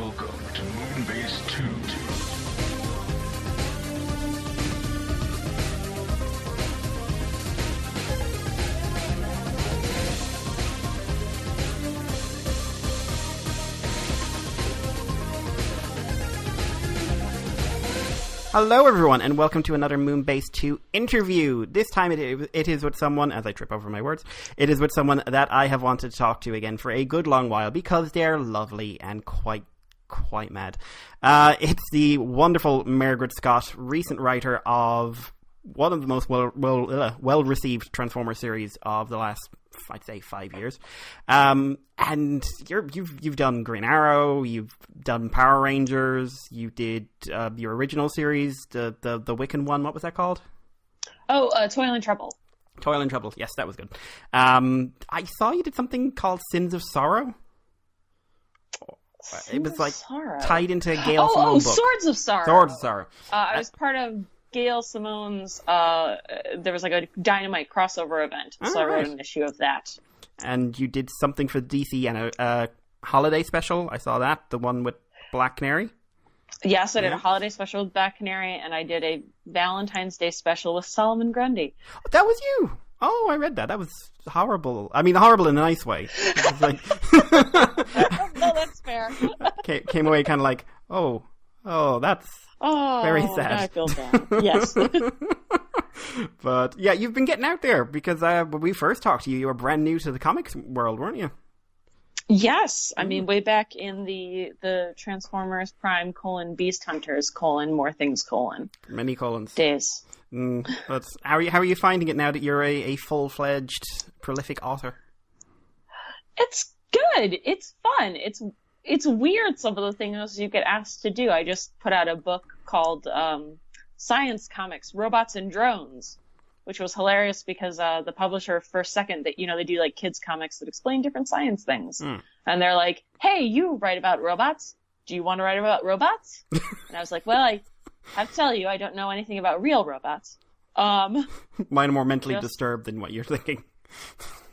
Welcome to Moonbase 2. Hello everyone, and welcome to another Moonbase 2 interview. This time it is with someone, as I trip over my words, it is with someone that I have wanted to talk to again for a good long while, because they're lovely and quite mad. It's the wonderful Mairghread Scott, recent writer of one of the most well-received Transformers series of the last, I'd say, 5 years. And you've done Green Arrow, you've done Power Rangers, you did your original series, the Wiccan one. What was that called? Toil and Trouble. Toil and Trouble. Yes, that was good. I saw you did something called Sins of Sorrow. It was like tied into Gail Simone's book. Swords of Sorrow. Swords of Sorrow. I was part of Gail Simone's. There was like a Dynamite crossover event, so I wrote an issue of that. And you did something for DC and a holiday special. I saw that, the one with Black Canary. Yes, I did a holiday special with Black Canary, and I did a Valentine's Day special with Solomon Grundy. That was you. Oh, I read that. That was horrible. I mean, horrible in a nice way. It was like... No, that's fair. Came away kind of like, oh, that's very sad. I feel bad. Yes. But yeah, you've been getting out there, because when we first talked to you, you were brand new to the comics world, weren't you? Yes. I mean, way back in the Transformers Prime : Beast Hunters : More Things : Many colons. days. But how are you finding it now that you're a full-fledged prolific author? It's good. It's fun. It's weird, some of the things you get asked to do. I just put out a book called Science Comics, Robots and Drones, which was hilarious because the publisher First Second, that they do like kids comics that explain different science things, and they're like, "Hey, you write about robots? Do you want to write about robots?" And I was like, "Well, I have to tell you, I don't know anything about real robots." Mine are more mentally disturbed than what you're thinking.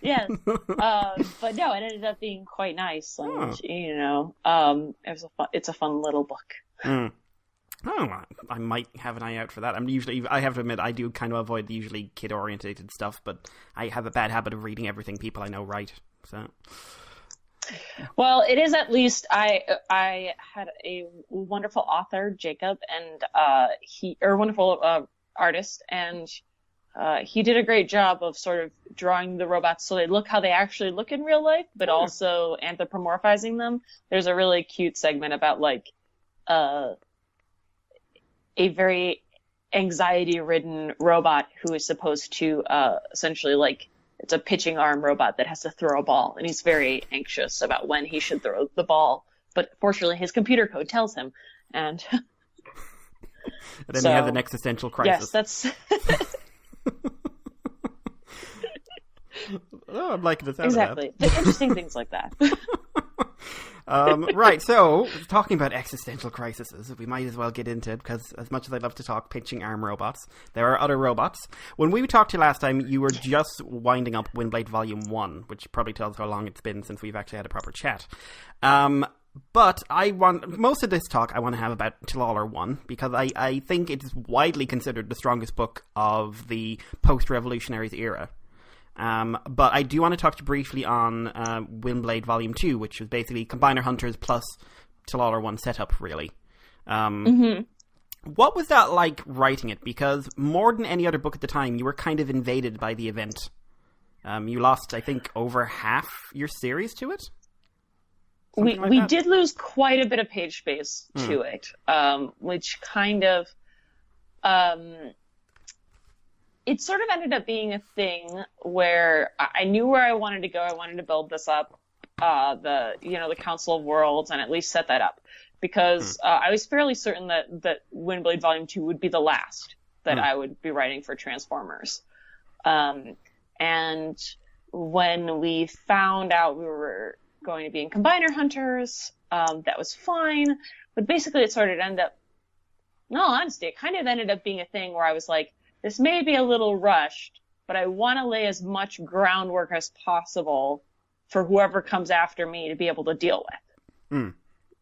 Yes, but no, it ended up being quite nice, and it's a fun little book. Oh, I might have an eye out for that. I have to admit, I do kind of avoid the usually kid-orientated stuff, but I have a bad habit of reading everything people I know write. So, well, it is at least. I had a wonderful author, Jacob, and wonderful artist, and he did a great job of sort of drawing the robots so they look how they actually look in real life, but also anthropomorphizing them. There's a really cute segment about like a very anxiety-ridden robot who is supposed to essentially, like, it's a pitching arm robot that has to throw a ball, and he's very anxious about when he should throw the ball, but fortunately his computer code tells him, and then you have an existential crisis. Yes, that's I'm liking the sound exactly. of that. Interesting things like that. Right, so, talking about existential crises, we might as well get into it, because as much as I'd love to talk pitching arm robots, there are other robots. When we talked to you last time, you were just winding up Windbblade Volume 1, which probably tells how long it's been since we've actually had a proper chat. But most of this talk I want to have about T'Lawler 1, because I think it's widely considered the strongest book of the post-Revolutionaries era. But I do want to talk to you briefly on Windbblade Volume 2, which was basically Combiner Hunters plus T'Lawler 1 setup, really. What was that like writing it? Because more than any other book at the time, you were kind of invaded by the event. You lost, I think, over half your series to it? We did lose quite a bit of page space to it, which kind of... it sort of ended up being a thing where I knew where I wanted to go. I wanted to build this up, the Council of Worlds, and at least set that up, because I was fairly certain that Windblade Volume 2 would be the last that I would be writing for Transformers. And when we found out we were going to be in Combiner Hunters, that was fine. But basically it sort of ended up, in all honesty, it kind of ended up being a thing where I was like, this may be a little rushed, but I want to lay as much groundwork as possible for whoever comes after me to be able to deal with.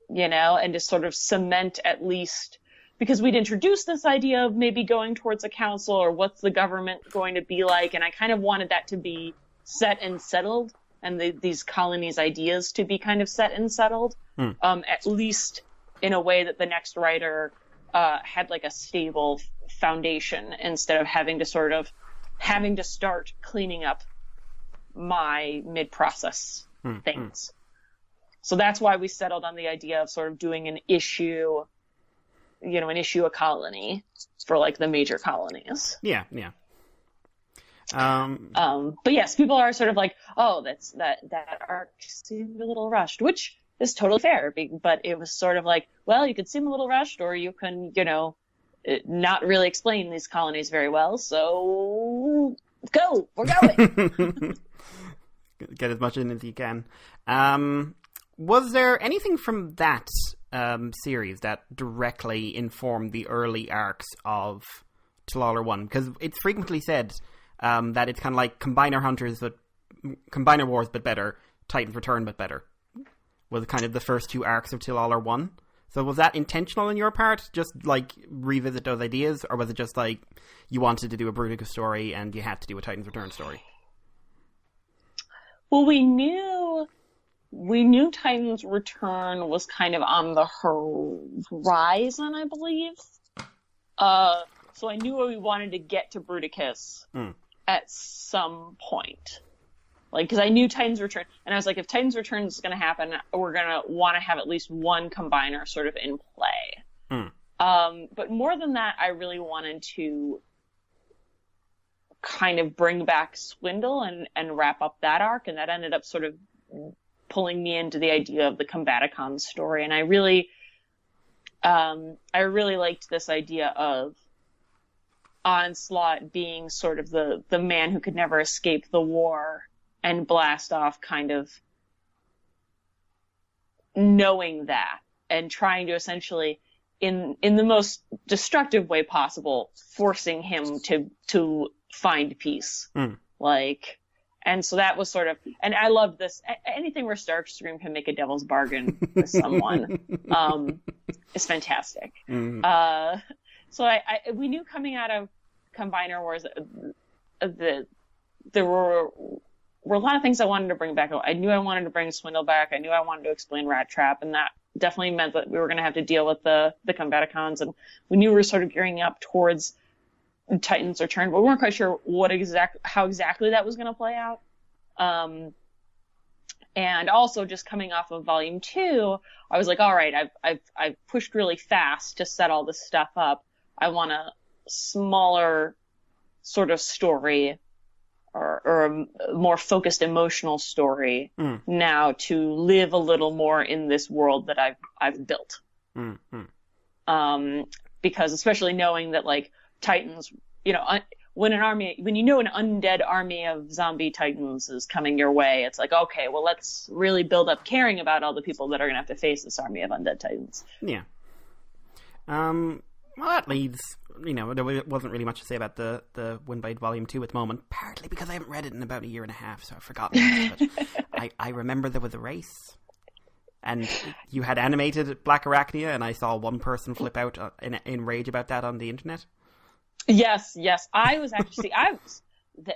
and to sort of cement at least, because we'd introduced this idea of maybe going towards a council or what's the government going to be like. And I kind of wanted that to be set and settled, and these colonies' ideas to be kind of set and settled, at least in a way that the next writer had like a stable foundation, instead of having to start cleaning up my mid-process things. So that's why we settled on the idea of sort of doing an issue a colony for like the major colonies. Yeah. But yes, people are sort of like, oh, that arc seemed a little rushed, which is totally fair. But it was sort of like, well, you could seem a little rushed, or you can, not really explain these colonies very well. So we're going. Get as much in as you can. Was there anything from that series that directly informed the early arcs of T'Lala 1? Because it's frequently said that it's kind of like Combiner Wars but better, Titans Return but better, was kind of the first two arcs of T'Lala 1. So was that intentional on your part, just like revisit those ideas, or was it just like you wanted to do a Bruticus story and you had to do a Titans Return story? Well, we knew Titans Return was kind of on the horizon, I believe. So I knew we wanted to get to Bruticus at some point. Like, because I knew Titans Return, and I was like, if Titans Return is going to happen, we're going to want to have at least one combiner sort of in play. But more than that, I really wanted to kind of bring back Swindle and wrap up that arc, and that ended up sort of pulling me into the idea of the Combaticons story. And I really liked this idea of Onslaught being sort of the man who could never escape the war, and Blast Off kind of knowing that and trying to essentially, in the most destructive way possible, forcing him to find peace. And so that was sort of, and I loved this. Anything where Starscream can make a devil's bargain with someone is fantastic. So we knew coming out of Combiner Wars that there were a lot of things I wanted to bring back. I knew I wanted to bring Swindle back. I knew I wanted to explain Rat Trap, and that definitely meant that we were going to have to deal with the Combaticons, and we knew we were sort of gearing up towards Titans Return, but we weren't quite sure how exactly that was going to play out. And also just coming off of Volume 2, I was like, all right, I've pushed really fast to set all this stuff up. I want a smaller sort of story, or a more focused emotional story now to live a little more in this world that I've built. Because especially knowing that like Titans, when you know an undead army of zombie Titans is coming your way, it's like, okay, well, let's really build up caring about all the people that are going to have to face this army of undead Titans. Yeah. Well, that leads, there wasn't really much to say about the Windbblade Volume 2 at the moment, partly because I haven't read it in about a year and a half, so I've forgotten. But I remember there was a race, and you had animated Black Arachnia, and I saw one person flip out in rage about that on the internet. Yes. I was actually,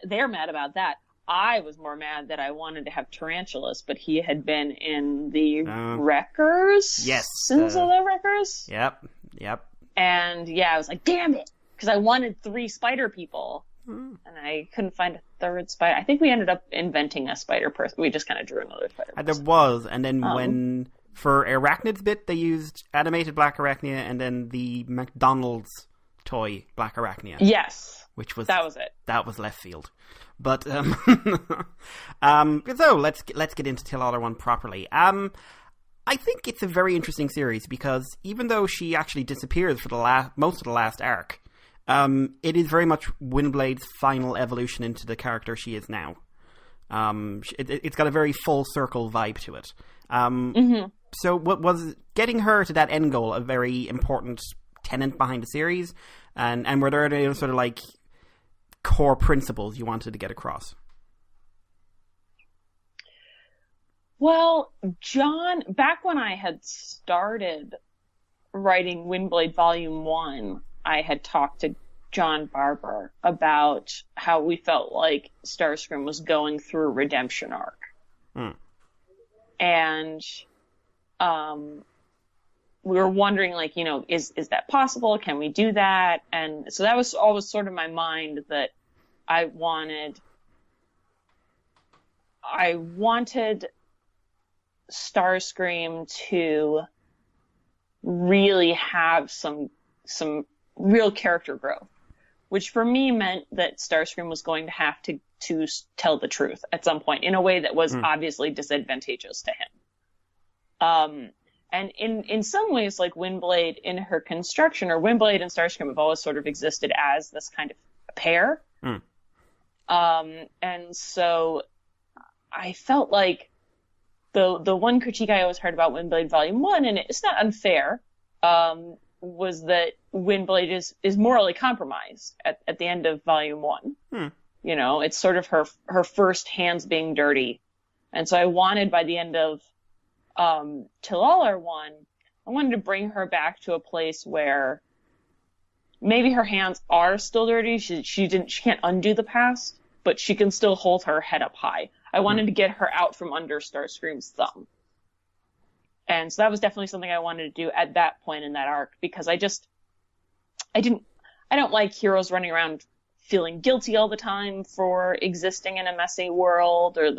they're mad about that. I was more mad that I wanted to have Tarantulas, but he had been in the Wreckers? Yes. Sins of the Wreckers? Yep. And yeah, I was like, damn it! Because I wanted 3 spider people, and I couldn't find a third spider. I think we ended up inventing a spider person. We just kind of drew another spider person. There was, and then when, for Arachnid's bit, they used animated Black Arachnia, and then the McDonald's toy Black Arachnia. Yes. That was it. That was left field. But, so, let's get into T'Lala 1 properly. I think it's a very interesting series because even though she actually disappears for most of the last arc, it is very much Windblade's final evolution into the character she is now. It's got a very full circle vibe to it. So what was getting her to that end goal a very important tenet behind the series? And were there any sort of like core principles you wanted to get across? Well, John, back when I had started writing Windblade Volume 1, I had talked to John Barber about how we felt like Starscream was going through a redemption arc. Hmm. And we were wondering, like, is that possible? Can we do that? And so that was always sort of my mind, that I wanted Starscream to really have some real character growth, which for me meant that Starscream was going to have to tell the truth at some point in a way that was obviously disadvantageous to him. And in some ways, like Windblade in her construction, or Windblade and Starscream have always sort of existed as this kind of pair. And so I felt like the one critique I always heard about Windblade Volume 1, and it's not unfair, was that Windblade is morally compromised at the end of Volume 1. It's sort of her first hands being dirty. And so I wanted, by the end of Till-All 1, I wanted to bring her back to a place where maybe her hands are still dirty. She can't undo the past, but she can still hold her head up high. I wanted to get her out from under Starscream's thumb. And so that was definitely something I wanted to do at that point in that arc, because I don't like heroes running around feeling guilty all the time for existing in a messy world, or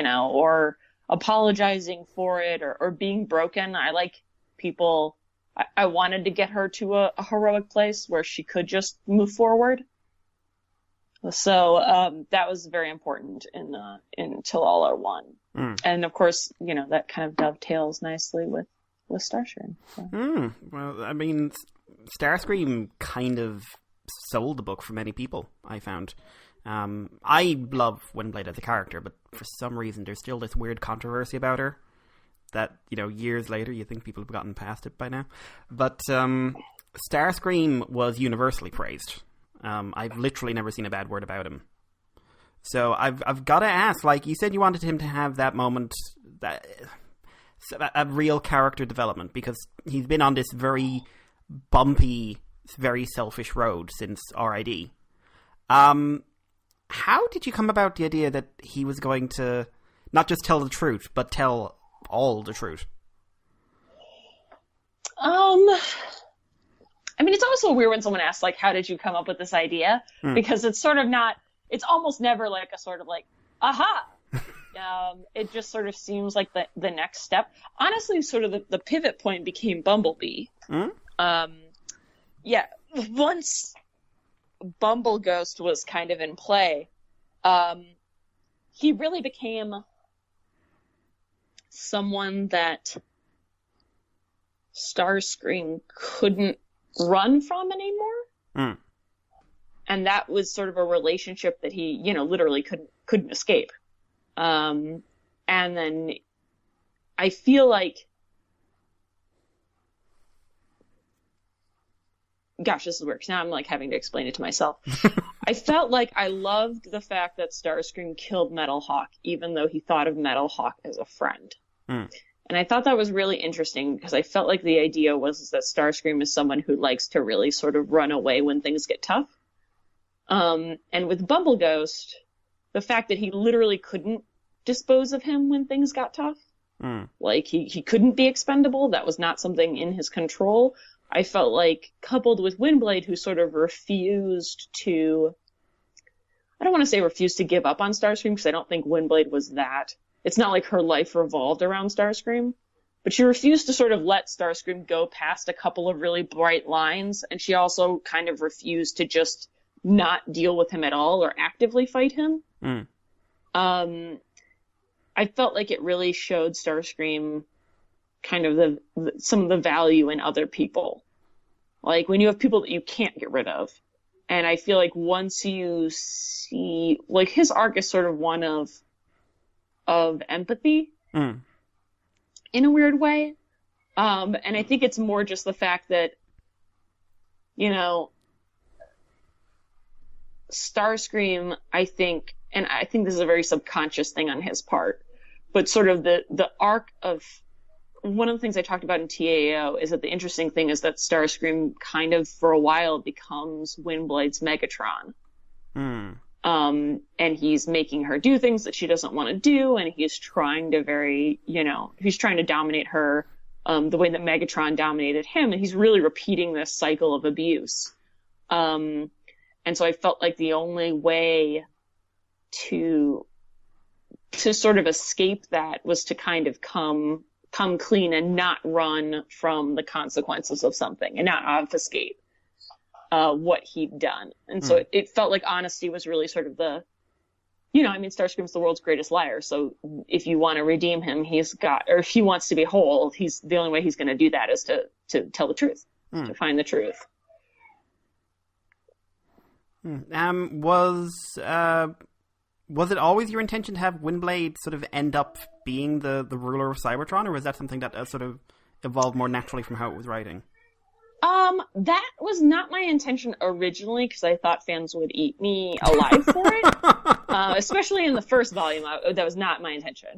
or apologizing for it, or being broken. I like people. I wanted to get her to a heroic place where she could just move forward. So that was very important in Till-All 1. And of course, that kind of dovetails nicely with Starscream. So. Well, I mean, Starscream kind of sold the book for many people, I found. I love Windblade as a character, but for some reason there's still this weird controversy about her that, years later you think people have gotten past it by now. But Starscream was universally praised. I've literally never seen a bad word about him. So I've got to ask, like you said, you wanted him to have that moment, a real character development, because he's been on this very bumpy, very selfish road since RID. How did you come about the idea that he was going to not just tell the truth, but tell all the truth? I mean, it's also weird when someone asks, like, how did you come up with this idea? Because it's sort of not, it's almost never like a sort of like, aha! It just sort of seems like the next step. Honestly, sort of the pivot point became Bumblebee. Yeah, once Bumble Ghost was kind of in play, he really became someone that Starscream couldn't run from anymore. And that was sort of a relationship that he, literally couldn't escape. And then I feel like, gosh, this is weird, 'cause now I'm like having to explain it to myself. I felt like I loved the fact that Starscream killed Metalhawk, even though he thought of Metalhawk as a friend. And I thought that was really interesting, because I felt like the idea was that Starscream is someone who likes to really sort of run away when things get tough. And with Bumble Ghost, the fact that he literally couldn't dispose of him when things got tough, like he couldn't be expendable, that was not something in his control. I felt like, coupled with Windblade, who sort of refused to, I don't want to say refused to give up on Starscream, because I don't think Windblade was that. It's not like her life revolved around Starscream, but she refused to sort of let Starscream go past a couple of really bright lines, and she also kind of refused to just not deal with him at all or actively fight him. I felt like it really showed Starscream kind of some of the value in other people. Like, when you have people that you can't get rid of. And I feel like once you see, like, his arc is sort of one of empathy in a weird way. And I think it's more just the fact that, Starscream, I think, and I think this is a very subconscious thing on his part, but sort of the arc of one of the things I talked about in TAO is that the interesting thing is that Starscream kind of for a while becomes Windblade's Megatron. And he's making her do things that she doesn't want to do, and he's trying to dominate her the way that Megatron dominated him, and he's really repeating this cycle of abuse. And so I felt like the only way to sort of escape that was to kind of come clean and not run from the consequences of something and not obfuscate what he'd done. And so it felt like honesty was really sort of Starscream's the world's greatest liar. So if you want to redeem him, if he wants to be whole, the only way he's going to do that is to tell the truth, to find the truth. Was it always your intention to have Windblade sort of end up being the ruler of Cybertron, or was that something that sort of evolved more naturally from how it was writing? That was not my intention originally, because I thought fans would eat me alive for it. Especially in the first volume, that was not my intention.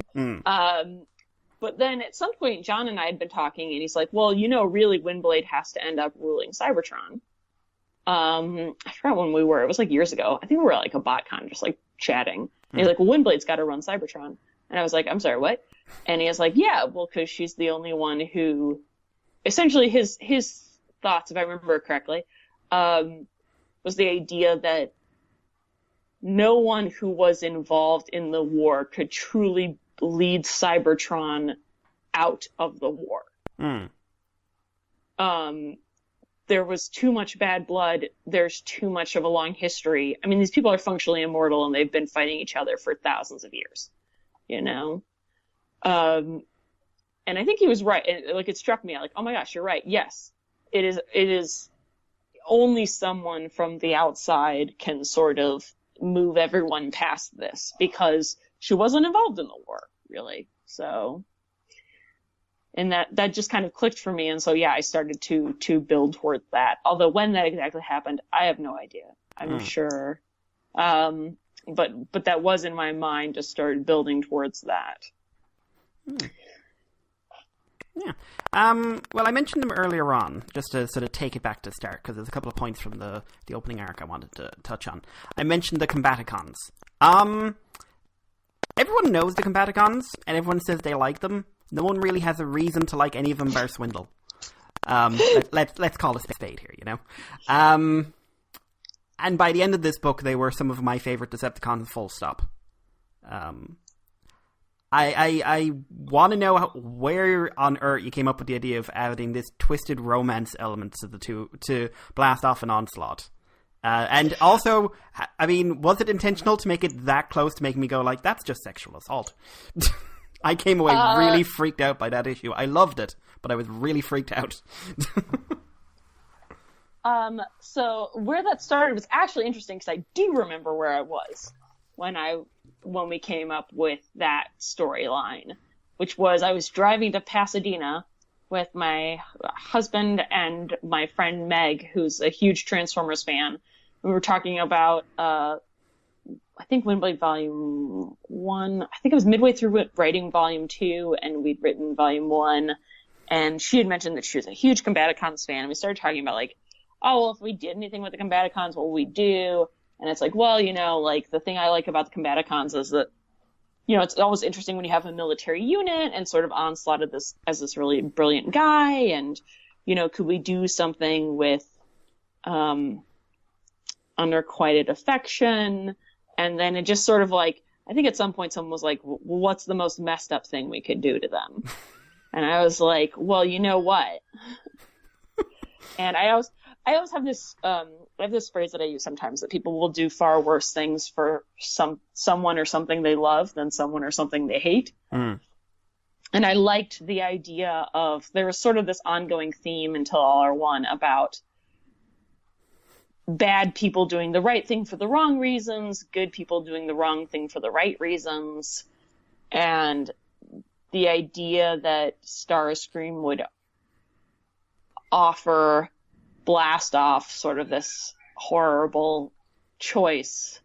But then at some point, John and I had been talking, and he's like, well, really Windblade has to end up ruling Cybertron. I forgot when we were. It was like years ago. I think we were at like a BotCon, just like chatting. And he's like, well, Windblade's got to run Cybertron. And I was like, I'm sorry, what? And he was like, yeah, well, because she's the only one who, essentially his thoughts, if I remember correctly, was the idea that no one who was involved in the war could truly lead Cybertron out of the war. There was too much bad blood. There's too much of a long history. I mean, these people are functionally immortal, and they've been fighting each other for thousands of years, And I think he was right. It struck me like, oh my gosh, you're right. Yes, it is only someone from the outside can sort of move everyone past this, because she wasn't involved in the war, really. So, and that just kind of clicked for me. And so, yeah, I started to build toward that. Although when that exactly happened, I have no idea. I'm sure. But that was in my mind, to start building towards that. Yeah. Well, I mentioned them earlier on, just to sort of take it back to start, because there's a couple of points from the opening arc I wanted to touch on. I mentioned the Combaticons. Everyone knows the Combaticons, and everyone says they like them. No one really has a reason to like any of them bar Swindle. Let's call a spade here, And by the end of this book, they were some of my favorite Decepticons, full stop. I want to know where on Earth you came up with the idea of adding this twisted romance element to the two to blast off an onslaught. And also, I mean, was it intentional to make it that close to make me go like, that's just sexual assault? I came away really freaked out by that issue. I loved it, but I was really freaked out. So where that started was actually interesting, because I do remember where I was when we came up with that storyline, which was I was driving to Pasadena with my husband and my friend Meg, who's a huge Transformers fan. We were talking about, I think Windblade Volume 1. I think it was midway through writing Volume 2, and we'd written Volume 1. And she had mentioned that she was a huge Combaticons fan. And we started talking about, like, oh, well, if we did anything with the Combaticons, what would we do? And it's like, well, like, the thing I like about the Combaticons is that, it's always interesting when you have a military unit and sort of Onslaught as this really brilliant guy. And, could we do something with unrequited affection? And then it just sort of like, I think at some point someone was like, well, what's the most messed up thing we could do to them? And I was like, well, you know what? And I always have this, I have this phrase that I use sometimes, that people will do far worse things for someone or something they love than someone or something they hate. And I liked the idea of, there was sort of this ongoing theme until All Are One about bad people doing the right thing for the wrong reasons, good people doing the wrong thing for the right reasons, and the idea that Starscream would offer blast off sort of this horrible choice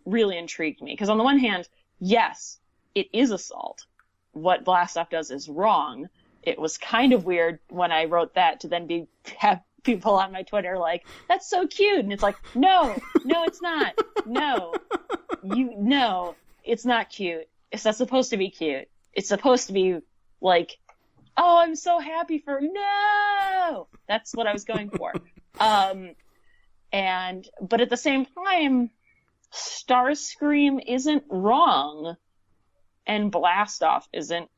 really intrigued me. Because on the one hand, yes, it is assault. What Blastoff does is wrong. It was kind of weird when I wrote that to then have people on my Twitter like, that's so cute. And it's like, no, it's not. No, it's not cute. It's not supposed to be cute. It's supposed to be like, oh, I'm so happy for, no, that's what I was going for. But at the same time, Starscream isn't wrong and Blastoff isn't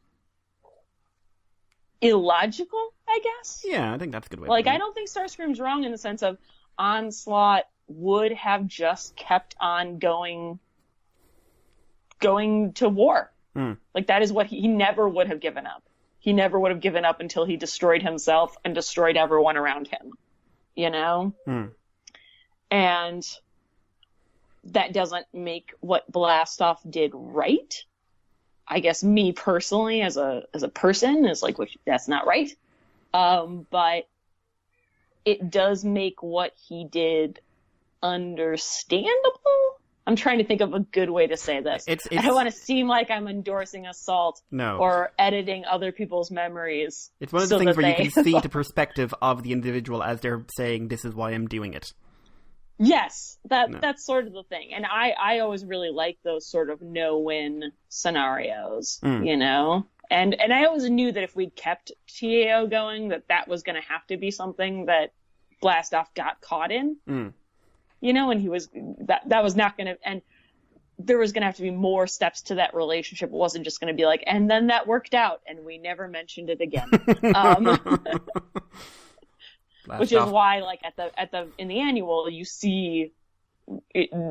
illogical, I guess. Yeah, I think that's a good way. Like, I don't think Starscream's wrong in the sense of Onslaught would have just kept on going to war. Like, that is what he never would have given up. He never would have given up until he destroyed himself and destroyed everyone around him. You know? And that doesn't make what Blastoff did right. I guess me personally, as a person, is like, that's not right. But it does make what he did understandable. I'm trying to think of a good way to say this. I don't want to seem like I'm endorsing assault or editing other people's memories. It's one of the things where you can see the perspective of the individual as they're saying, this is why I'm doing it. Yes, that's sort of the thing. And I always really like those sort of no-win scenarios, you know? And I always knew that if we'd kept TAO going, that was going to have to be something that Blastoff got caught in. You know, and that was not going to, and there was going to have to be more steps to that relationship. It wasn't just going to be like, and then that worked out, and we never mentioned it again. Which is why, like, in the annual, you see,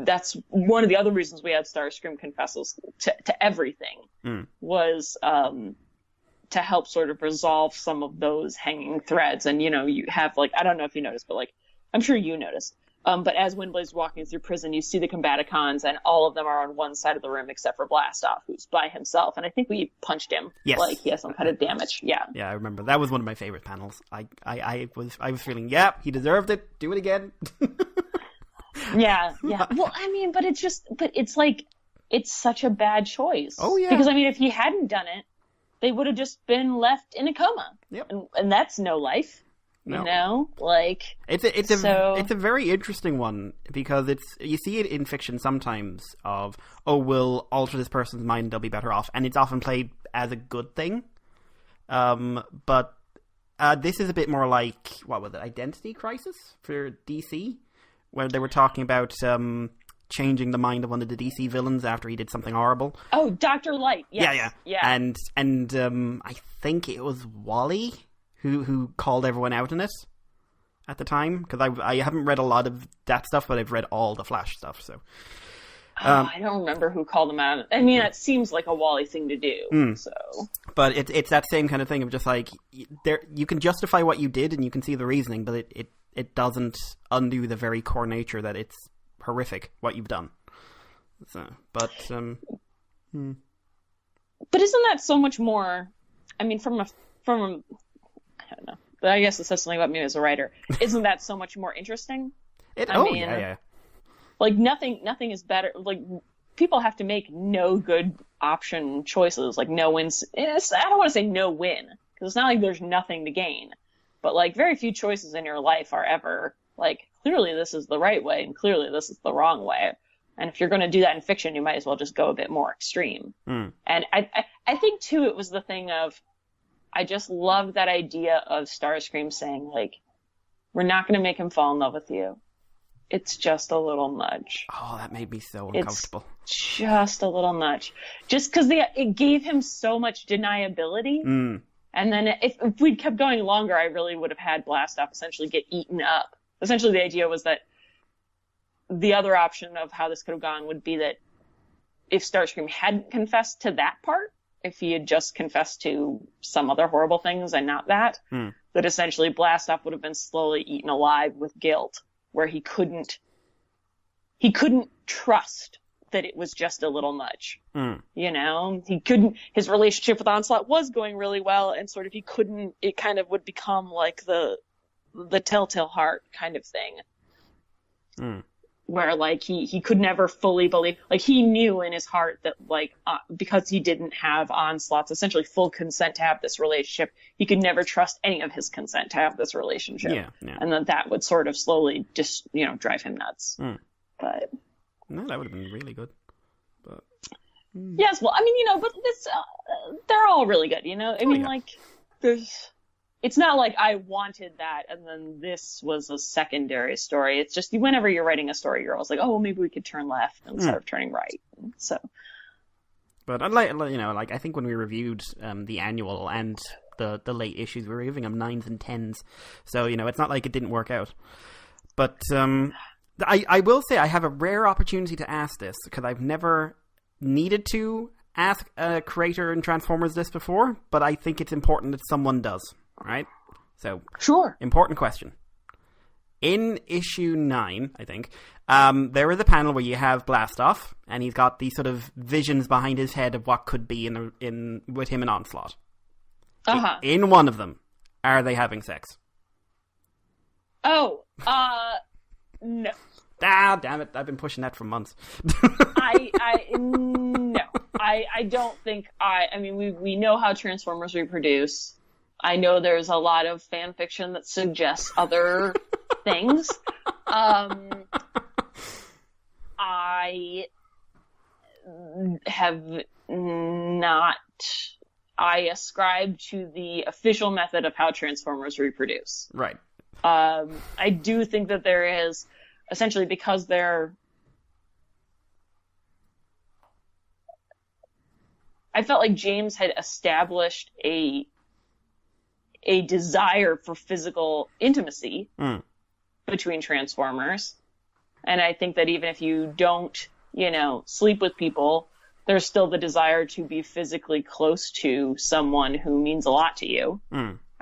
that's one of the other reasons we had Starscream confesses to everything, was to help sort of resolve some of those hanging threads. And, you know, you have, like, I don't know if you noticed, but, like, I'm sure you noticed. But as Windblade's walking through prison, you see the Combaticons, and all of them are on one side of the room except for Blastoff, who's by himself. And I think we punched him. Yes. Like, he has some kind of damage. Yeah. Yeah, I remember. That was one of my favorite panels. I was feeling, yeah, he deserved it. Do it again. Yeah. Well, I mean, but it's like, it's such a bad choice. Oh, yeah. Because, I mean, if he hadn't done it, they would have just been left in a coma. Yep. And that's no life. No. You know, like it's a very interesting one because you see it in fiction sometimes of, oh, we'll alter this person's mind, they'll be better off, and it's often played as a good thing. But this is a bit more like, what was it, Identity Crisis for DC, where they were talking about changing the mind of one of the DC villains after he did something horrible. Oh, Dr. Light. Yes. Yeah. And I think it was Wally who called everyone out in it at the time, because I haven't read a lot of that stuff, but I've read all the Flash stuff. So I don't remember who called him out. I mean, it seems like a Wally thing to do. So, but it's that same kind of thing of just like, you can justify what you did and you can see the reasoning, but it doesn't undo the very core nature that it's horrific what you've done. So, but isn't that so much more? I mean, from a I don't know, but I guess it says something about me as a writer. Isn't that so much more interesting? Yeah. Like, nothing is better. Like, people have to make no good option choices, like no wins. I don't want to say no win, because it's not like there's nothing to gain. But, like, very few choices in your life are ever, like, clearly this is the right way, and clearly this is the wrong way. And if you're going to do that in fiction, you might as well just go a bit more extreme. And I think, too, it was the thing of, I just love that idea of Starscream saying, like, we're not going to make him fall in love with you. It's just a little nudge. Oh, that made me so uncomfortable. It's just a little nudge. Just because it gave him so much deniability. And then if we'd kept going longer, I really would have had Blastoff essentially get eaten up. Essentially, the idea was that the other option of how this could have gone would be that if Starscream hadn't confessed to that part, if he had just confessed to some other horrible things and not that, that essentially Blastoff would have been slowly eaten alive with guilt, where he couldn't trust that it was just a little nudge. You know, his relationship with Onslaught was going really well, and sort of it kind of would become like the telltale heart kind of thing. where like he could never fully believe, like he knew in his heart that like because he didn't have Onslaught's essentially full consent to have this relationship, he could never trust any of his consent to have this relationship. Yeah. And that would sort of slowly just drive him nuts. But no, that would have been really good. But yes, well, I mean, but this they're all really good, I mean, like it's not like I wanted that and then this was a secondary story. It's just whenever you're writing a story, you're always like, oh, well, maybe we could turn left instead of turning right. So, but I think when we reviewed the annual and the late issues, we were giving them 9s and 10s. So it's not like it didn't work out. But I will say I have a rare opportunity to ask this because I've never needed to ask a creator in Transformers this before, but I think it's important that someone does. Right? So, sure. Important question. In issue 9, I think, there is a panel where you have Blastoff, and he's got these sort of visions behind his head of what could be in with him and Onslaught. In one of them, are they having sex? Oh, no. Ah, damn it! I've been pushing that for months. No. I don't think I mean, we know how Transformers reproduce. I know there's a lot of fan fiction that suggests other things. I have not. I ascribe to the official method of how Transformers reproduce. Right. I do think that there is, essentially because they're... I felt like James had established a desire for physical intimacy between Transformers. And I think that even if you don't, sleep with people, there's still the desire to be physically close to someone who means a lot to you.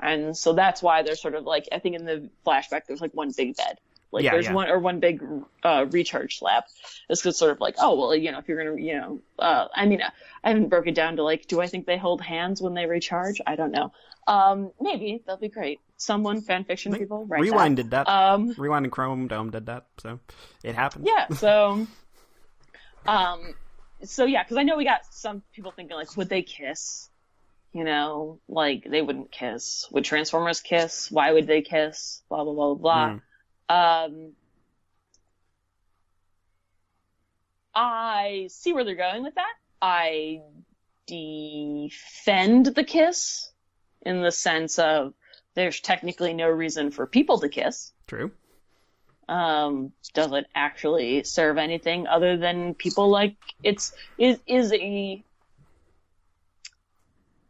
And so that's why there's sort of like, I think in the flashback, there's like one big bed. Like one big recharge slab. It's just sort of like, oh, well, if you're going to, I mean, I haven't broken it down to like, do I think they hold hands when they recharge? I don't know. Maybe that'll be great. Someone, fanfiction people, write Rewind that. did that. Rewind and Chrome Dome did that. So it happened. Yeah. So yeah, because I know we got some people thinking like, would they kiss? Like they wouldn't kiss. Would Transformers kiss? Why would they kiss? Blah, blah, blah, blah. I see where they're going with that. I defend the kiss in the sense of there's technically no reason for people to kiss. True. Does it actually serve anything other than people like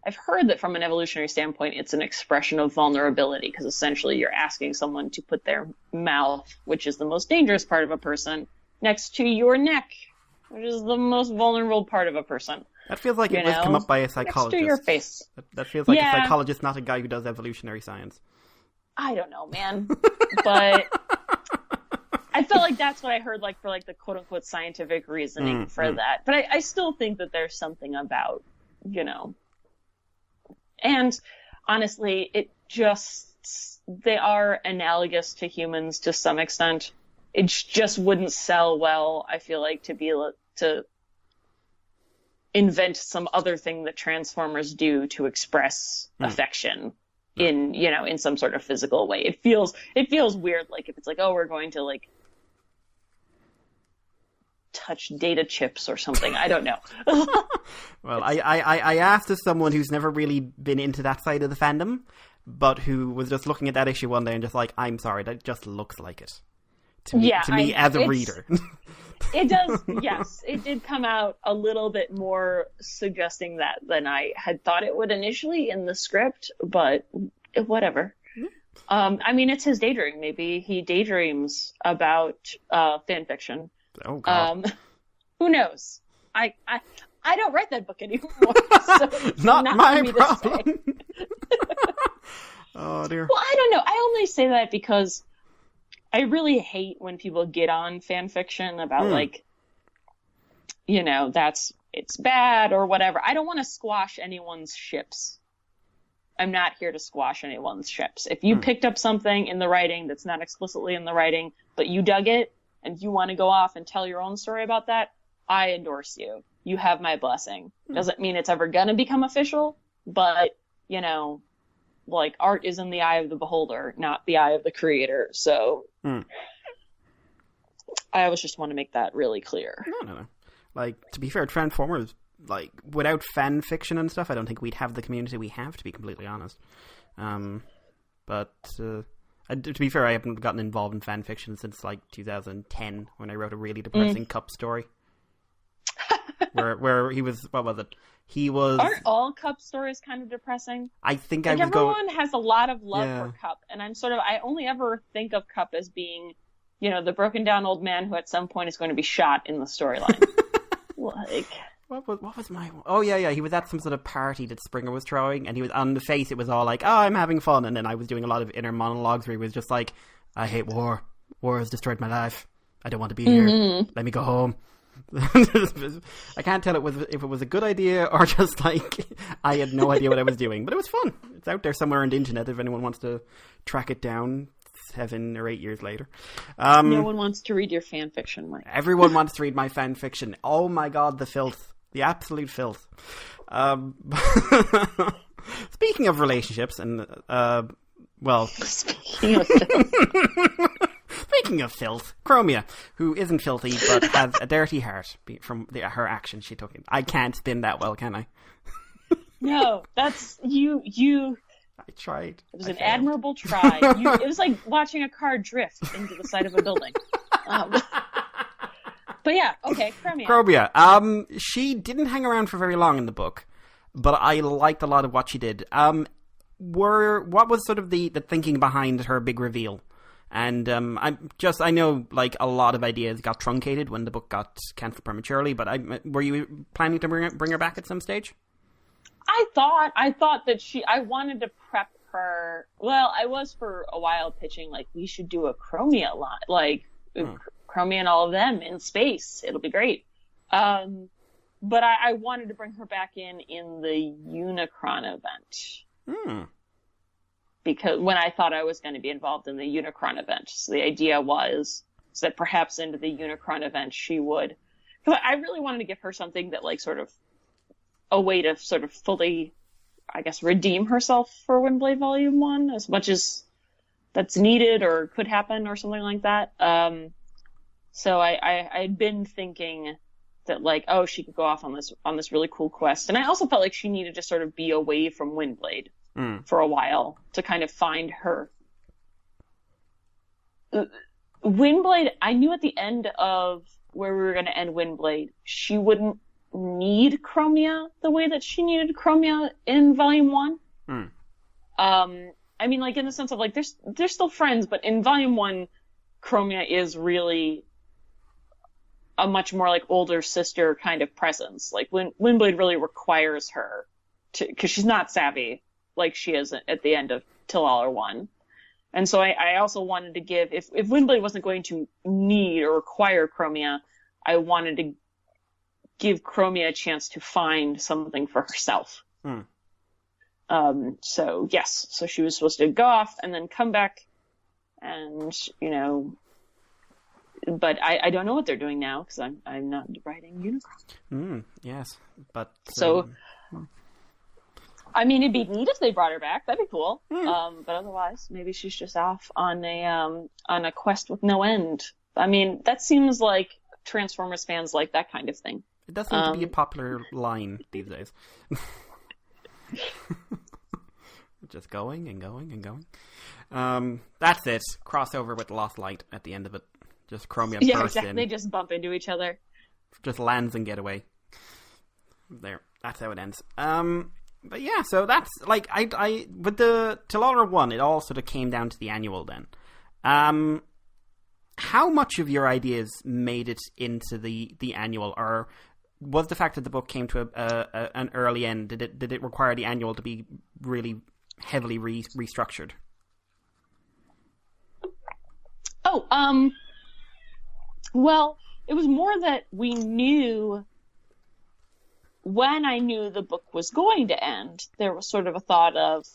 I've heard that from an evolutionary standpoint, it's an expression of vulnerability because essentially you're asking someone to put their mouth, which is the most dangerous part of a person, next to your neck, which is the most vulnerable part of a person. That feels like it was come up by a psychologist. Next to your face. That feels like a psychologist, not a guy who does evolutionary science. I don't know, man. But I felt like that's what I heard, like, for, like, the quote-unquote scientific reasoning for that. But I still think that there's something about, And, honestly, they are analogous to humans to some extent. It just wouldn't sell well, I feel like, to be able to invent some other thing that Transformers do to express affection in some sort of physical way. It feels weird, like, if it's like, oh, we're going to, like, touch data chips or something. I don't know. Well, I asked as someone who's never really been into that side of the fandom, but who was just looking at that issue one day and just like, I'm sorry, that just looks like it. To me as a reader. It does, yes. It did come out a little bit more suggesting that than I had thought it would initially in the script, but whatever. I mean, it's his daydream. Maybe he daydreams about fan fiction. Oh, God. Who knows? I don't write that book anymore. So not my problem. Oh, dear. Well, I don't know. I only say that because I really hate when people get on fan fiction about like, it's bad or whatever. I don't want to squash anyone's ships. I'm not here to squash anyone's ships. If you picked up something in the writing that's not explicitly in the writing, but you dug it, and you want to go off and tell your own story about that, I endorse you. You have my blessing. Doesn't mean it's ever gonna become official, but, you know, like, art is in the eye of the beholder, not the eye of the creator. So I always just want to make that really clear. No. Like, to be fair, Transformers, like, without fan fiction and stuff, I don't think we'd have the community we have, to be completely honest. But to be fair, I haven't gotten involved in fan fiction since, like, 2010, when I wrote a really depressing Cup story. where he was, what was it? He was... Aren't all Cup stories kind of depressing? I think like, I would go... everyone has a lot of love for Cup, and I only ever think of Cup as being, you know, the broken down old man who at some point is going to be shot in the storyline. Like... What was my... Oh, yeah, he was at some sort of party that Springer was throwing, and he was on the face, it was all like, oh, I'm having fun, and then I was doing a lot of inner monologues where he was just like, I hate war. War has destroyed my life. I don't want to be here. Let me go home. I can't tell if it was a good idea or just like I had no idea what I was doing, but it was fun. It's out there somewhere on the internet if anyone wants to track it down 7 or 8 years later. No one wants to read your fan fiction, Mike. Everyone wants to read my fan fiction. Oh my god, the filth. The absolute filth. Speaking of relationships and Speaking of filth, Chromia, who isn't filthy but has a dirty heart from her actions she took in. I can't spin that well, can I? No, that's you. I tried. It was an admirable try. It was like watching a car drift into the side of a building. But yeah, okay, Chromia. Chromia. She didn't hang around for very long in the book, but I liked a lot of what she did. What was sort of the thinking behind her big reveal? And I know like a lot of ideas got truncated when the book got cancelled prematurely, but were you planning to bring her back at some stage? I thought that I wanted to prep her. Well, I was for a while pitching like we should do a Chromia lot, like Chromia and all of them in space. It'll be great. But I wanted to bring her back in the Unicron event. Because when I thought I was going to be involved in the Unicron event. So the idea was that perhaps into the Unicron event she would... Because I really wanted to give her something that, like, sort of a way to sort of fully, I guess, redeem herself for Windbblade Volume 1 as much as that's needed or could happen or something like that. So I'd been thinking that, like, oh, she could go off on this really cool quest. And I also felt like she needed to sort of be away from Windbblade for a while to kind of find her. Windbblade, I knew at the end of where we were going to end Windbblade, she wouldn't need Chromia the way that she needed Chromia in Volume 1. I mean, like, in the sense of, like, they're still friends, but in Volume 1, Chromia is really a much more, like, older sister kind of presence. Like, Windbblade really requires her to, because she's not savvy like she is at the end of Till All Are One. And so I also wanted to give, if Windbblade wasn't going to need or require Chromia, I wanted to give Chromia a chance to find something for herself. So yes, so she was supposed to go off and then come back and, you know, but I don't know what they're doing now because I'm not writing Unicron. Yes, but... So... I mean, it'd be neat if they brought her back. That'd be cool. But otherwise, maybe she's just off on a quest with no end. I mean, that seems like Transformers fans like that kind of thing. It does seem to be a popular line these days. Just going and going and going. That's it. Crossover with Lost Light at the end of it. Just Chromia bursts in. They just bump into each other. Just lands and get away. There. That's how it ends. But yeah, so that's, like, I with the Till All Are One, it all sort of came down to the annual then. How much of your ideas made it into the annual, or was the fact that the book came to an early end, did it require the annual to be really heavily restructured? Well, it was more that we knew... When I knew the book was going to end, there was sort of a thought of,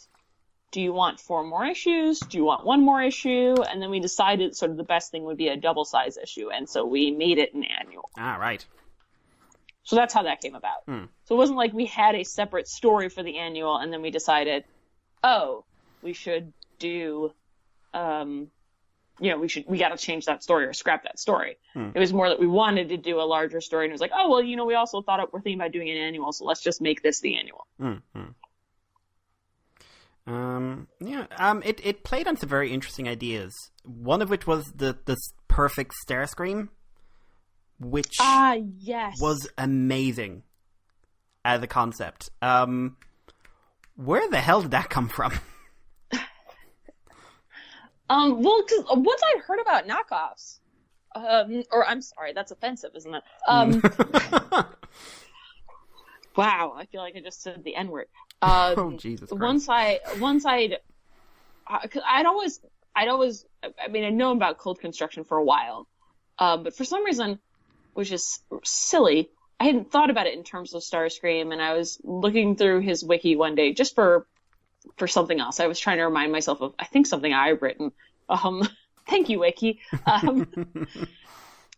do you want 4 more issues? Do you want 1 more issue? And then we decided sort of the best thing would be a double size issue. And so we made it an annual. Ah, right. So that's how that came about. So it wasn't like we had a separate story for the annual and then we decided, oh, we should do, we got to change that story or scrap that story. It was more that we wanted to do a larger story and it was like, oh, well, we also thought we're thinking about doing an annual, so let's just make this the annual. It played on some very interesting ideas. One of which was the perfect Starscream, which yes, was amazing as a concept. Where the hell did that come from? Well, because once I heard about knockoffs, or I'm sorry, that's offensive, isn't it? Wow, I feel like I just said the N-word. Oh, Jesus Christ. I'd always, I mean, I'd known about cold construction for a while, but for some reason, which is silly, I hadn't thought about it in terms of Starscream, and I was looking through his wiki one day just for something else. I was trying to remind myself of, I think, something I've written. Thank you, wiki. And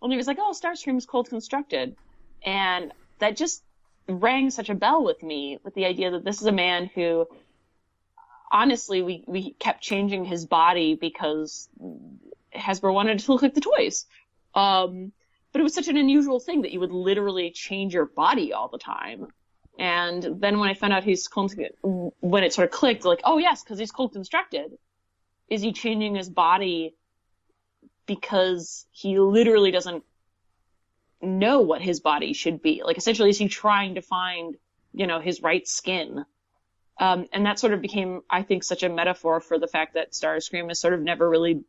he was like, oh, Starscream is cold constructed. And that just rang such a bell with me, with the idea that this is a man who, honestly, we kept changing his body because Hasbro wanted it to look like the toys. But it was such an unusual thing that you would literally change your body all the time. And then when I found out when it sort of clicked, like, oh yes, because he's cold constructed. Is he changing his body because he literally doesn't know what his body should be? Like, essentially, is he trying to find, his right skin? And that sort of became, I think, such a metaphor for the fact that Starscream is sort of never really...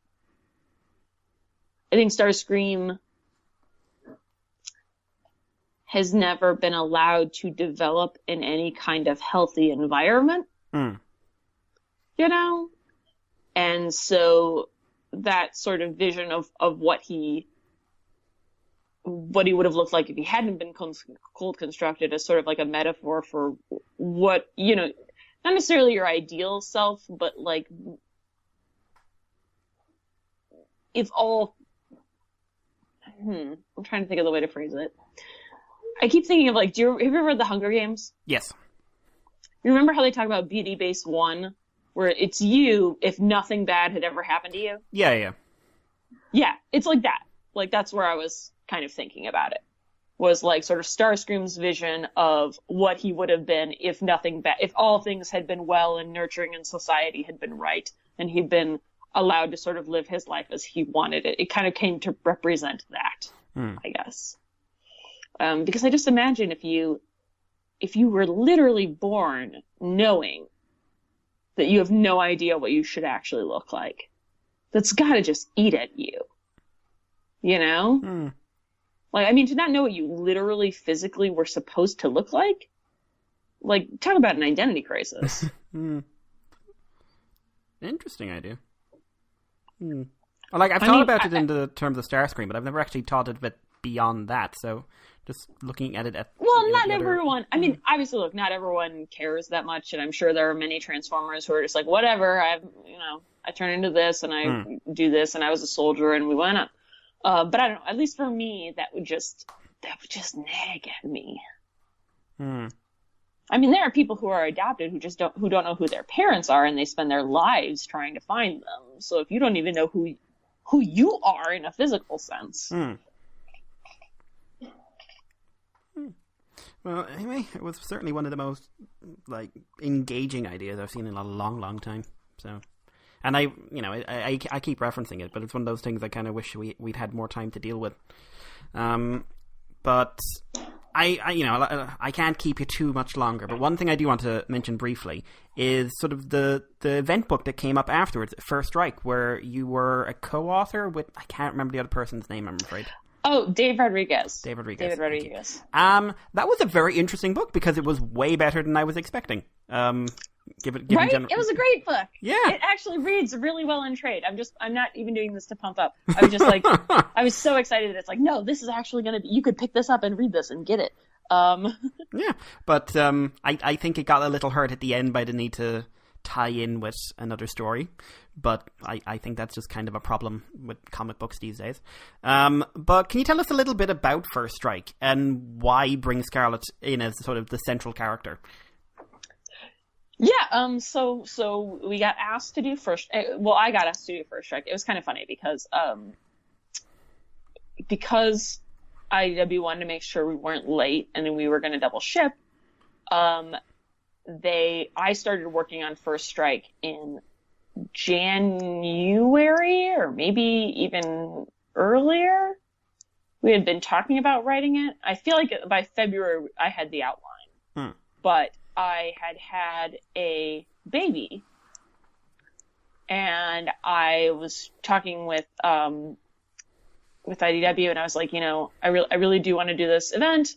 I think Starscream has never been allowed to develop in any kind of healthy environment. And so that sort of vision of what he would have looked like if he hadn't been cold constructed is sort of like a metaphor for what, not necessarily your ideal self, but like if all, I'm trying to think of the way to phrase it. I keep thinking of like, have you ever read The Hunger Games? Yes. You remember how they talk about Beauty Base 1, where it's you if nothing bad had ever happened to you? Yeah. Yeah, it's like that. Like, that's where I was kind of thinking about it. Was like sort of Starscream's vision of what he would have been if nothing bad, if all things had been well and nurturing and society had been right, and he'd been allowed to sort of live his life as he wanted it. It kind of came to represent that, I guess. Because I just imagine if you were literally born knowing that you have no idea what you should actually look like, that's gotta just eat at you. Like, I mean, to not know what you literally physically were supposed to look like, talk about an identity crisis. Interesting idea. Like, I've thought about it in the terms of Starscream, but I've never actually thought of it beyond that, so just looking at it at... Well, not everyone... I mean, obviously, look, not everyone cares that much, and I'm sure there are many Transformers who are just like, whatever, I turn into this, and I do this, and I was a soldier, and we went up. But I don't know, at least for me, that would just nag at me. I mean, there are people who are adopted who don't know who their parents are, and they spend their lives trying to find them. So if you don't even know who you are in a physical sense... Well, anyway, it was certainly one of the most, engaging ideas I've seen in a long, long time. So, and I keep referencing it, but it's one of those things I kind of wish we'd had more time to deal with. But I can't keep you too much longer. But one thing I do want to mention briefly is sort of the event book that came up afterwards, First Strike, where you were a co-author with, I can't remember the other person's name, I'm afraid. Oh, Dave Rodriguez. That was a very interesting book because it was way better than I was expecting. Right? It was a great book. Yeah. It actually reads really well in trade. I'm not even doing this to pump up. I was just like, I was so excited that it's like, no, this is actually going to be, you could pick this up and read this and get it. Yeah, but I think it got a little hurt at the end by the need to tie in with another story. But I think that's just kind of a problem with comic books these days. But can you tell us a little bit about First Strike and why bring Scarlet in as sort of the central character? Yeah, so we got asked to do I got asked to do First Strike. It was kind of funny because IDW wanted to make sure we weren't late and then we were going to double ship. I started working on First Strike in January or maybe even earlier. We had been talking about writing it. I feel like by February I had the outline, but I had a baby, and I was talking with IDW, and I was like, I really do want to do this event.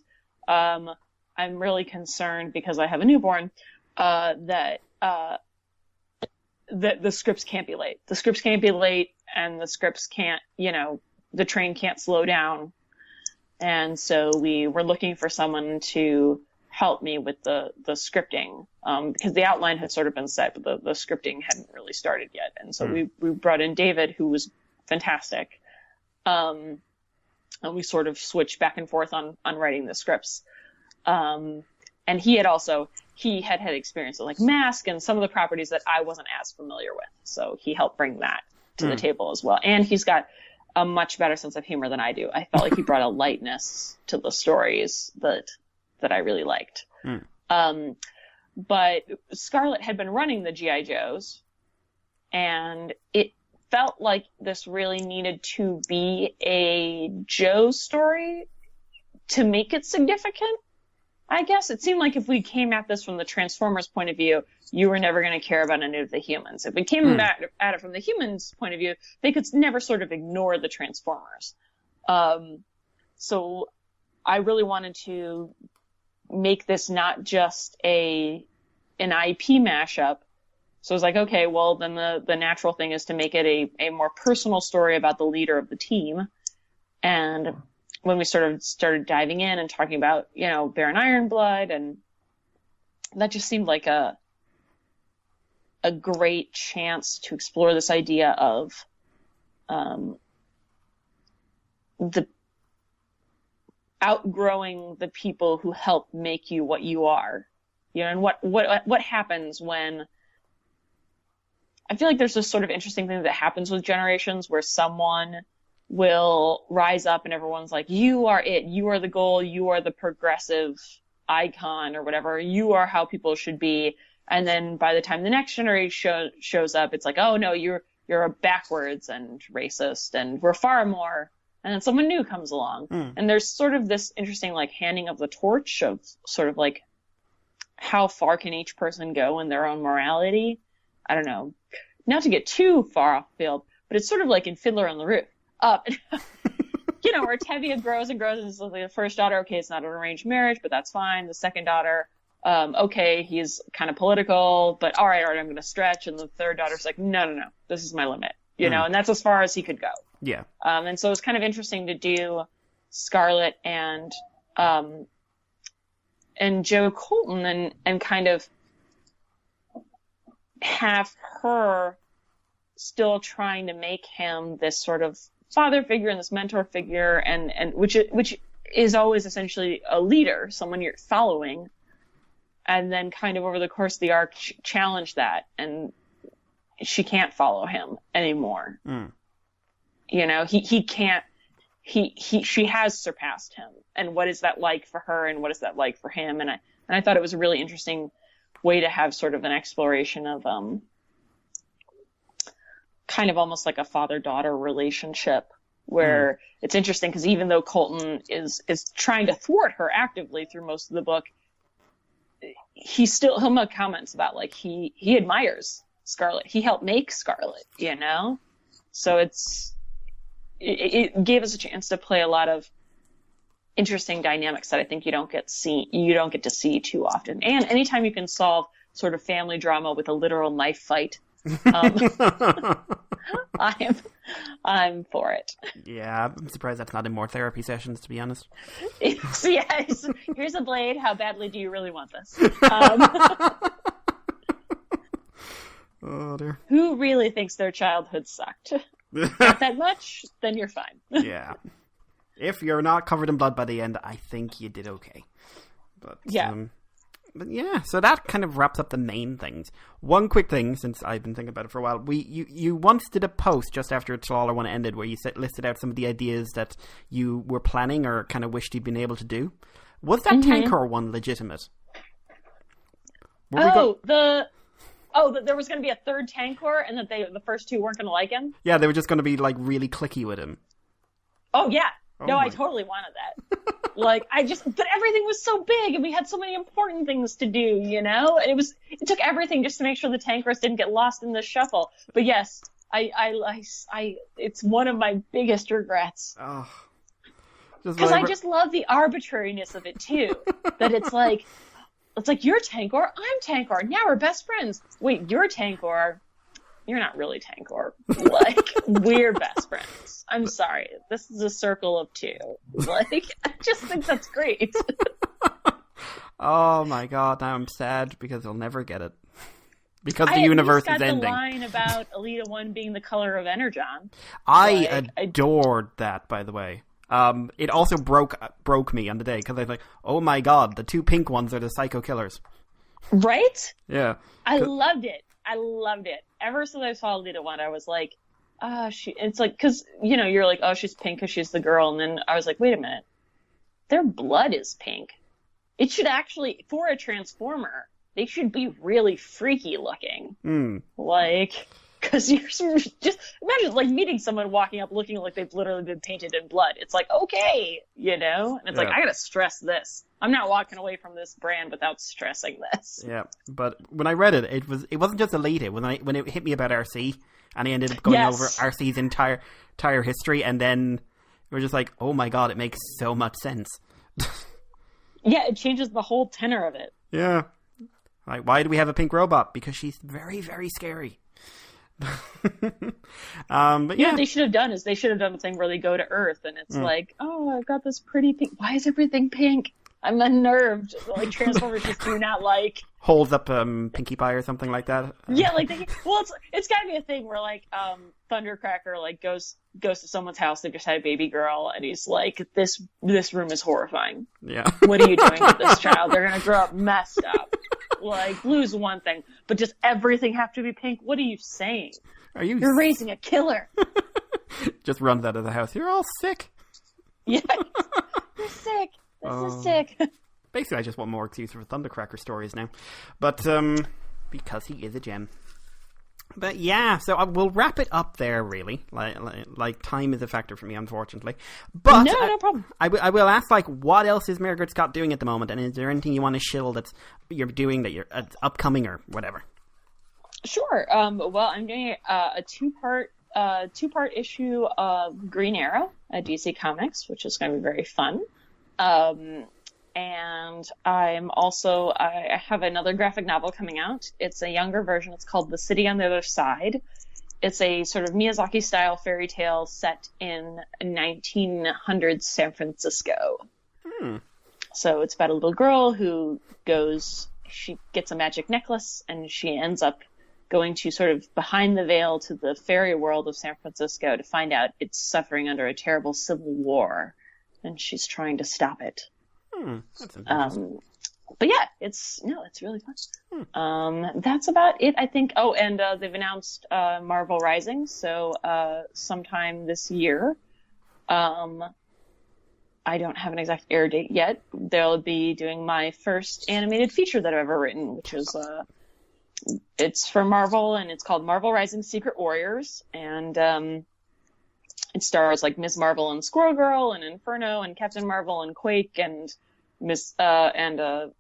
I'm really concerned because I have a newborn that the scripts can't be late. The scripts can't be late, and the scripts can't, the train can't slow down. And so we were looking for someone to help me with the scripting, because the outline had sort of been set, but the scripting hadn't really started yet. And so we brought in David, who was fantastic. And we sort of switched back and forth on writing the scripts. And he had had experience with like Mask and some of the properties that I wasn't as familiar with. So he helped bring that to the table as well. And he's got a much better sense of humor than I do. I felt like he brought a lightness to the stories that I really liked. But Scarlet had been running the G.I. Joes, and it felt like this really needed to be a Joe story to make it significant. I guess it seemed like if we came at this from the Transformers point of view, you were never going to care about any of the humans. If we came at it from the humans' point of view, they could never sort of ignore the Transformers. So I really wanted to make this not just an IP mashup. So I was like, okay, well, then the natural thing is to make it a more personal story about the leader of the team. And when we sort of started diving in and talking about, Baron Ironblood, and that just seemed like a great chance to explore this idea of the outgrowing the people who help make you what you are, and what happens when. I feel like there's this sort of interesting thing that happens with generations where someone will rise up and everyone's like, you are it, you are the goal, you are the progressive icon or whatever, you are how people should be. And then by the time the next generation shows up, it's like, oh no, you're backwards and racist and we're far more. And then someone new comes along. And there's sort of this interesting like handing of the torch of sort of like how far can each person go in their own morality. I don't know, not to get too far off field, but it's sort of like in Fiddler on the Roof. Where Tevye grows and grows, and it's like the first daughter, okay, it's not an arranged marriage, but that's fine. The second daughter, okay, he's kind of political, but all right, I'm going to stretch. And the third daughter's like, no, this is my limit, and that's as far as he could go. Yeah. And so it's kind of interesting to do Scarlet and Joe Colton and kind of have her still trying to make him this sort of father figure and this mentor figure, and which is always essentially a leader, someone you're following, and then kind of over the course of the arc challenge that, and she can't follow him anymore. He can't. She has surpassed him, and what is that like for her, and what is that like for him? And I thought it was a really interesting way to have sort of an exploration of kind of almost like a father-daughter relationship, where it's interesting because even though Colton is trying to thwart her actively through most of the book, he'll make comments about like he admires Scarlet. He helped make Scarlet, So it gave us a chance to play a lot of interesting dynamics that I think you don't get to see too often. And anytime you can solve sort of family drama with a literal knife fight, I'm for it. Yeah, I'm surprised that's not in more therapy sessions, to be honest. Yes. Here's a blade. How badly do you really want this? Oh, dear. Who really thinks their childhood sucked? Not that much? Then you're fine. Yeah. If you're not covered in blood by the end, I think you did okay. But yeah, so that kind of wraps up the main things. One quick thing, since I've been thinking about it for a while, you once did a post just after Tallawah 1 ended where you listed out some of the ideas that you were planning or kind of wished you'd been able to do. Was that Tankor one legitimate? There was going to be a third Tankor and that the first two weren't going to like him? Yeah, they were just going to be like really clicky with him. Oh, yeah. No, I totally wanted that. But everything was so big and we had so many important things to do, you know? And it took everything just to make sure the Tankors didn't get lost in the shuffle. But yes, it's one of my biggest regrets. Oh. Because I just love the arbitrariness of it too. That it's like, you're Tankor, I'm Tankor, now we're best friends. Wait, you're Tankor. You're not really Tankor. We're best friends. I'm sorry. This is a circle of two. I just think that's great. Oh my god, now I'm sad because I'll never get it. Because the universe is ending. I got the line about Alita 1 being the color of Energon. I adored that, by the way. It also broke me on the day because I was like, oh my god, the two pink ones are the psycho killers. Right? Yeah. I loved it. Ever since I saw Alita 1, I was like, it's like, because, you know, you're like, oh, she's pink because she's the girl. And then I was like, wait a minute. Their blood is pink. It should actually, for a Transformer, they should be really freaky looking. Because you're just, imagine, meeting someone walking up looking like they've literally been painted in blood. It's like, okay, you know? And it's like, I gotta stress this. I'm not walking away from this brand without stressing this. Yeah, but when I read it, it wasn't just Alita. When it hit me about RC, and I ended up going over RC's entire history, and then we're just like, oh my god, it makes so much sense. Yeah, it changes the whole tenor of it. Yeah. Like, why do we have a pink robot? Because she's very, very scary. But yeah, what they should have done is they should have done the thing where they go to Earth and it's like, oh, I've got this pretty pink. Why is everything pink? I'm unnerved. Transformers just do not like. Holds up Pinkie Pie or something like that. Yeah, it's got to be a thing where Thundercracker goes to someone's house. They just had a baby girl, and he's like, this room is horrifying. Yeah. What are you doing with this child? They're gonna grow up messed up. Blue's one thing, but does everything have to be pink? What are you saying? You're raising a killer. Just runs out of the house. You're all sick. Yeah. You're sick. This is sick. Basically, I just want more excuse for Thundercracker stories now. But, because he is a gem. But yeah, so we'll wrap it up there, really. Like time is a factor for me, unfortunately. But no problem. I will ask, what else is Mairghread Scott doing at the moment? And is there anything you want to shill that you're doing that you're upcoming or whatever? Sure. Well, I'm doing a two-part issue of Green Arrow at DC Comics, which is going to be very fun. And I have another graphic novel coming out. It's a younger version. It's called The City on the Other Side. It's a sort of Miyazaki-style fairy tale set in 1900s San Francisco. So it's about a little girl who she gets a magic necklace, and she ends up going to sort of behind the veil to the fairy world of San Francisco to find out it's suffering under a terrible civil war, and she's trying to stop it. That's interesting. But yeah, it's really fun. That's about it, I think. Oh, and they've announced Marvel Rising, so sometime this year. I don't have an exact air date yet. They'll be doing my first animated feature that I've ever written, which is it's for Marvel, and it's called Marvel Rising Secret Warriors, and it stars Ms. Marvel and Squirrel Girl and Inferno and Captain Marvel and Quake and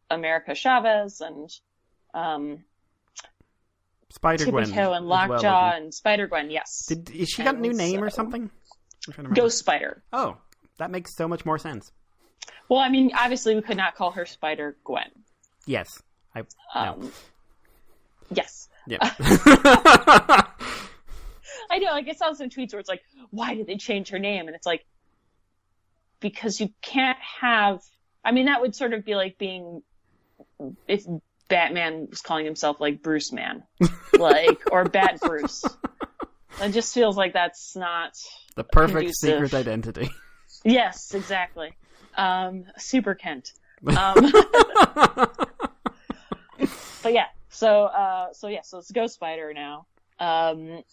America Chavez and Spider-Gwen Tiptoe and Lockjaw and Spider-Gwen, yes. Is she got a new name or something? Ghost Spider. Oh, that makes so much more sense. Well, I mean, obviously we could not call her Spider-Gwen. Yes. No. Yes. Yeah. I know, I saw some tweets where it's like, why did they change her name? And it's like, because you can't have... I mean, that would sort of be like being... If Batman was calling himself like Bruce Man, like, or Bat Bruce. It just feels like that's not the perfect conducive. secret identity. Yes, exactly. Super Kent. But yeah, so it's Ghost Spider now,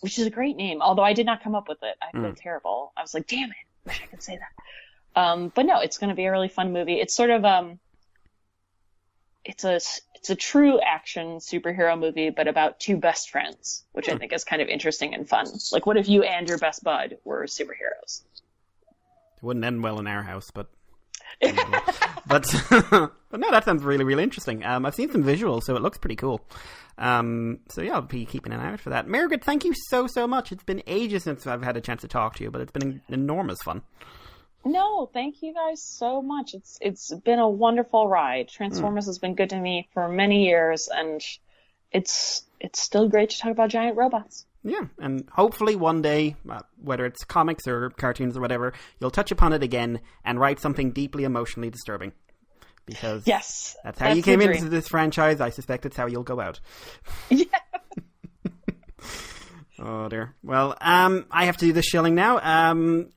which is a great name. Although I did not come up with it, I feel terrible. I was like, damn it, wish I could say that. But no, it's going to be a really fun movie. It's sort of it's a true action superhero movie, but about two best friends, which I think is kind of interesting and fun. Like, what if you and your best bud were superheroes? It wouldn't end well in our house, but but no, that sounds really, really interesting. I've seen some visuals, so it looks pretty cool. So yeah, I'll be keeping an eye out for that. Mairghread, thank you so much. It's been ages since I've had a chance to talk to you, but it's been enormous fun. No, thank you guys so much. It's been a wonderful ride. Transformers has been good to me for many years, and it's still great to talk about giant robots. Yeah, and hopefully one day, whether it's comics or cartoons or whatever, you'll touch upon it again and write something deeply emotionally disturbing. Because yes, that's how you came into this franchise. I suspect it's how you'll go out. Yeah. Oh dear. Well, I have to do the shilling now.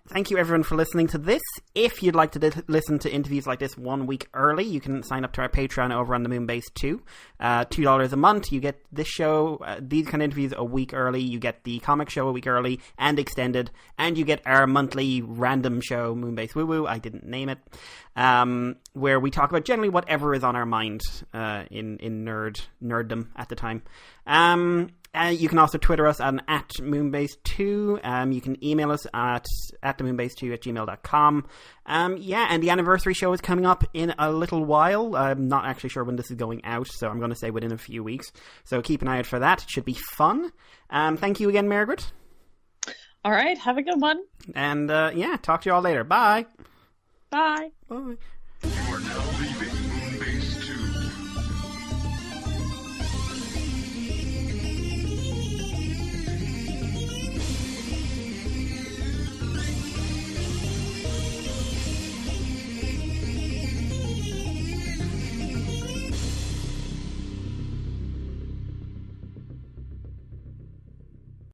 Thank you everyone for listening to this. If you'd like to listen to interviews like this 1 week early, you can sign up to our Patreon over on the Moonbase 2. $2 a month. You get this show, these kind of interviews a week early. You get the comic show a week early and extended. And you get our monthly random show, Moonbase Woo Woo. I didn't name it. Where we talk about generally whatever is on our mind in nerddom at the time. You can also Twitter us at Moonbase2. You can email us at themoonbase2@gmail.com. Yeah, and the anniversary show is coming up in a little while. I'm not actually sure when this is going out, so I'm going to say within a few weeks. So keep an eye out for that. It should be fun. Thank you again, Mairghread. All right, have a good one. And yeah, talk to you all later. Bye. Bye. Bye.